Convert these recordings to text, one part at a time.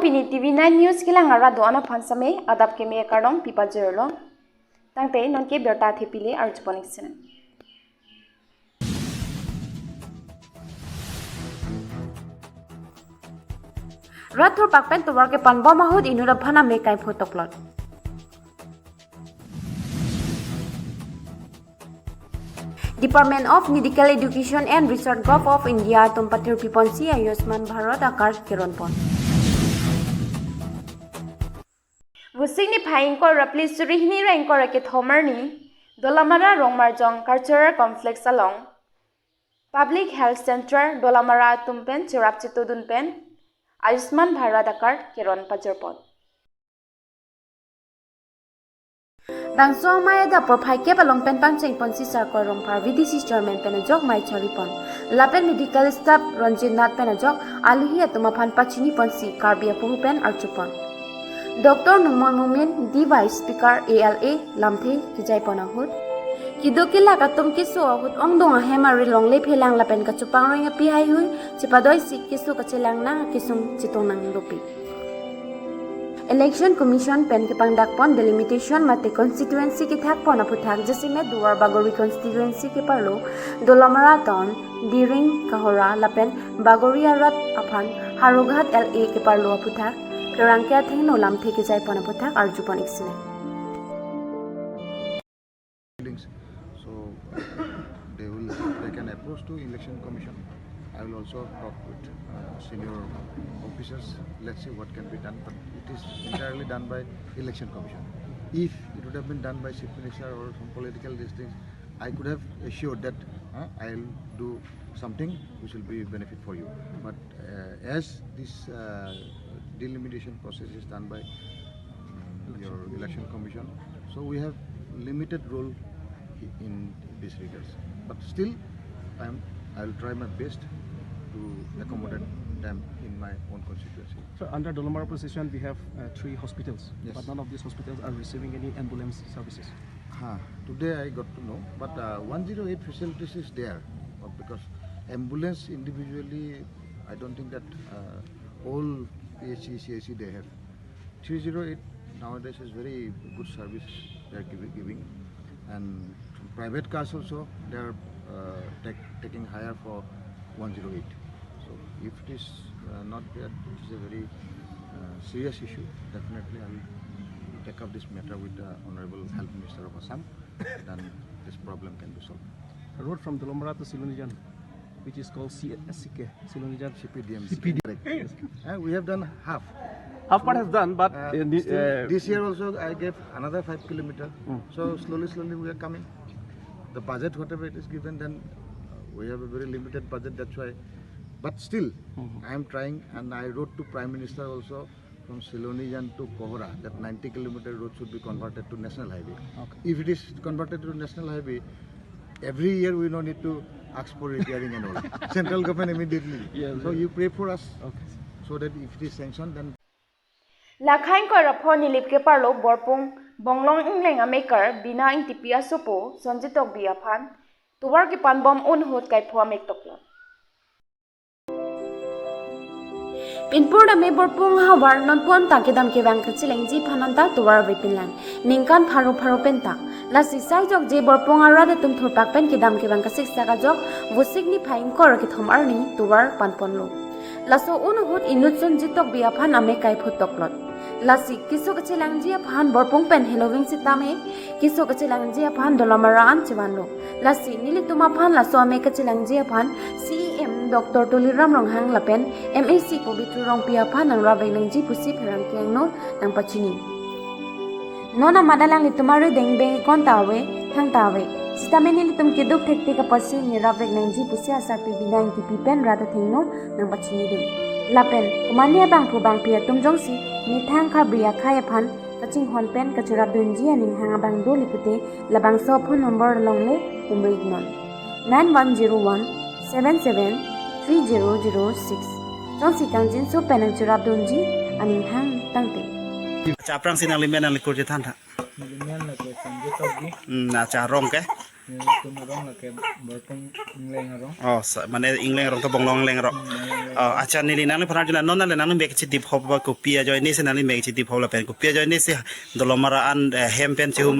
KARBI TV9 News kilang arado ana phansame adap ke me kardom pipa jerlo tangte non ke berta thepile arjuponik sina Rathur pakpen to work panbo mahud inura phana me kai photoklot Department of Medical Education and Research Gov of India tumpatir piponsi Ayushman Bharat akar kironpon Busing ni phaing ko rapli surihni rank ko rake thomer ni Dolamara Rongmarjong Cultural Complex along Public Health Center Dolamara tumpen chirapchito dunpen Ayushman Bharat akar kiron pajarpon Bangso maya da profile ke balong pen pangcheng ponsi sarkor rong par VDC chairman pen jok mai charipon lapen medical staff Ranjit Nath pen jok alihi atuma phan pachini ponsi KARBI apu pen archupon Dr. Numoy Mumin device speaker ALA lamthe kijai pona hut kidokila katum kiso hut ongdong hemari longle phelang lapen ka chupang ring pi hai hui chipadoi sik kiso ka chelang na kisum chitong nang lopi Election Commission pen ke pangdak pon delimitation mate constituency ki thak pon apu thak jasime duar bagori constituency ke parlo Dolamara town Diring Kahora lapen bagori arat aphan Harughat LA ke parlo apu thak Kerangkya thengno lam theke jai pon apu thak arjupon iksine So they can approach to Election Commission. I will also talk with senior officers. Let's see what can be done. But it is entirely done by Election Commission. If it would have been done by Chief Minister or some political districts, I could have assured that I'll do something which will be a benefit for you. But as this delimitation process is done by your Election Commission, so we have limited role in this regards. But still, I'll try my best to accommodate them in my own constituency. So under Dolamara position, we have 3 hospitals, yes. But none of these hospitals are receiving any ambulance services. Today I got to know, but 108 facilities is there, because ambulance individually, I don't think that all PHC, CHC they have. 308 nowadays is very good service they are giving, and private cars also they are taking higher for 108. So if it is not there, it is a very serious issue. Definitely I will take up this matter with the Honorable Health Minister of Assam, then this problem can be solved. A road from Dolamara to Silonijan, which is called CSCK, Silonijan CPDM. We have done half. Half part has done, but this year also I gave another 5 kilometers. So slowly we are coming. The budget, whatever it is given, then we have a very limited budget, that's why. But still, I am trying, and I wrote to Prime Minister also from Silonijan to Kohora that 90-kilometer road should be converted to national highway. Okay. If it is converted to national highway, every year we don't need to ask for repairing and all. Central government immediately. Yes, so you pray for us, okay, so that if it is sanctioned, then. Lakhain ko raponi lipke parlo borpung bonglong ingleng maker bina ing tipia sopo sonjitok biaphan tuwar ki panbom unhut kai phwa mek tokla Pinpur da me borpung hawar non pon ta kedam ke bang kachileng ji phananta tuwar bipinlang ningkan pharu penta la sisai jok je borpung ara da tum thurpak pen kedam ke bang kasik saka jok vusikni phaing kor ki thom arni tuwar panponlo laso unhut inutson jitok biaphan ame kai photoklot Lasi kiso kachilang jia phan borpung pen Halloween sitame kiso kachilang jia phan Dolamara an chiwanlo lasi nilituma phan laso ame kachilang jia phan CEM Dr. Tuliram Ronghang lapen MAC Pobitru rong pia phan nang rabai langji pusi pherang kyang no nang pachini nona madalang litumaru dengbeng kon tawe thang tawe sitame nilitum kiduk thekte ka pasi ni rabai langji pusi asa PB9 TP pen rada thingno nang pachini ding lapen kumania bang thu bang pia tumjong si ni thang KARBI akhaya phan kaching hon pen kachurab dunji aning hanga bang do lipute labang so phone number longle tumri ignon 9101 773006 jongsi kangjin so pen churab dunji aning hang tangte cha prang sinang limen ang likur je than tha limen la ke samje to gi na cha rong ke tu marong la ke berpung leng arong oh mana ingleng rong to bonglong leng rong oh acha nili nang phana jina non nang nang mek chi dip hob ba kopia joy ni se nang mek chi dip hob la pen kopia joy ni se dolomara an hem pen chi hum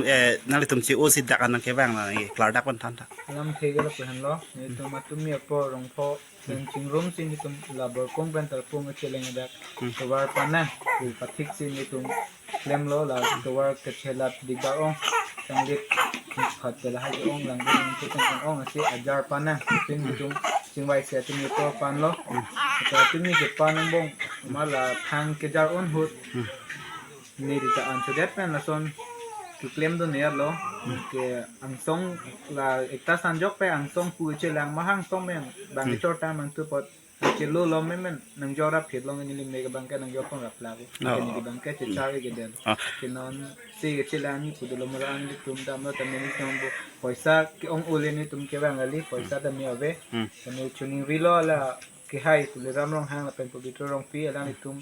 nang tum chi o si dak an ke bang na klar dak pan than ta lam thege la pehan lo ni tu ma tu mi po rong pho pen ching rum sin ni tum la berpung pen tar pung che leng dak to war pana ku pathik sin ni tum lem lo la to war ke chela di ba ong tang lit khat la ha ong lang ding tu tang ong asi ajar pana sin ni tum sing wai se tu mi po pan lo ta tu mi ke pan bong ma la thang ke jar on hut ni ri ta an so det pen la son tu claim do ne lo ke ang song la ekta san jok pe ang song pu che lang ma hang song men bang ke chor ta mang tu pot che lo lo men nang jora phet lo ni lim ne ga bang ke nang jok pon rap la ke ni di bang ke che cha ke den ke non se ke che lang ni pu do lo ma ang ni tum da ma ta ni tum bo paisa ke ong ule ni tum ke bang ali paisa da mi ave ni chuning ri lo la ke hai tu le ram rong hang la pen pu bi to rong pi ala ni tum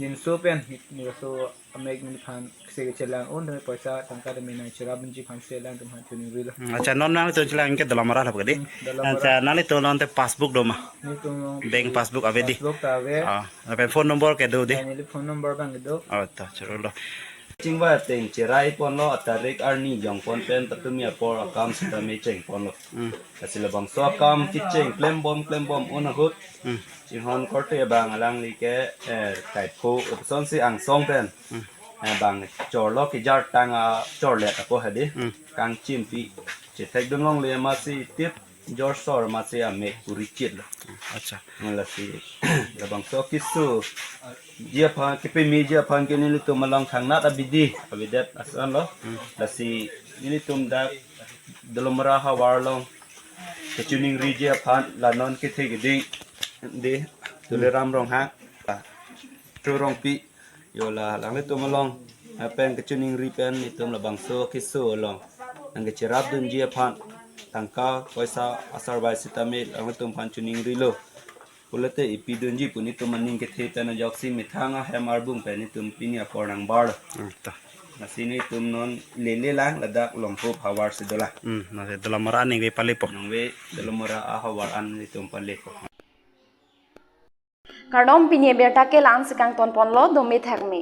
yin so pen ni so ameg ni phan se ke che lang on de paisa tangka de mi na chira bin ji phan se lang tum han chuning ri lo acha non nang to chila ke dolomara la pagdi acha nang to non te passbook do ma ni tum bank passbook ave di Facebook ta ave ah pen phone number ke do di ni phone number bang do oh ta chero lo Chingwa teng chirai pon lo atarik arni jong pon pen tatumia por akam sita me cheng pon lo asila bang so akam ki cheng klem bom ona hut chinghon korte bang alang li ke kai phu son si ang song pen bang chor lo ki jar tanga chor le ta ko hadi kang chim pi che thek dong long le ma si tip jor sor ma si ame puri chit lo acha la si la bang so kisu dia phan ke pe media phan ke ni tu malang thang nat abidi abidat asan lo la si ni tum da dolomara ha war long ke tuning ri dia phan la non ke the ge ding de tu le ram rong ha tru rong pi yo la lang le tu malong pen ke tuning ri pen ni tum la bang so kisu long ang ke chirap dun dia phan tangka paisa asar bai sitamil ang tum phan tuning ri lo Pulate ipidunji puni tu maning ke theta na joksi mithanga hamar bung pe ni tum pinia pornang bar ta nasini tum non lele lang ladak lompo hawar sidola na se dolomara ning ve pale po nongwe delomora a hawar an ni tum paleko Kardom pinye berta ke lang sikang ton pon lo domi thakmi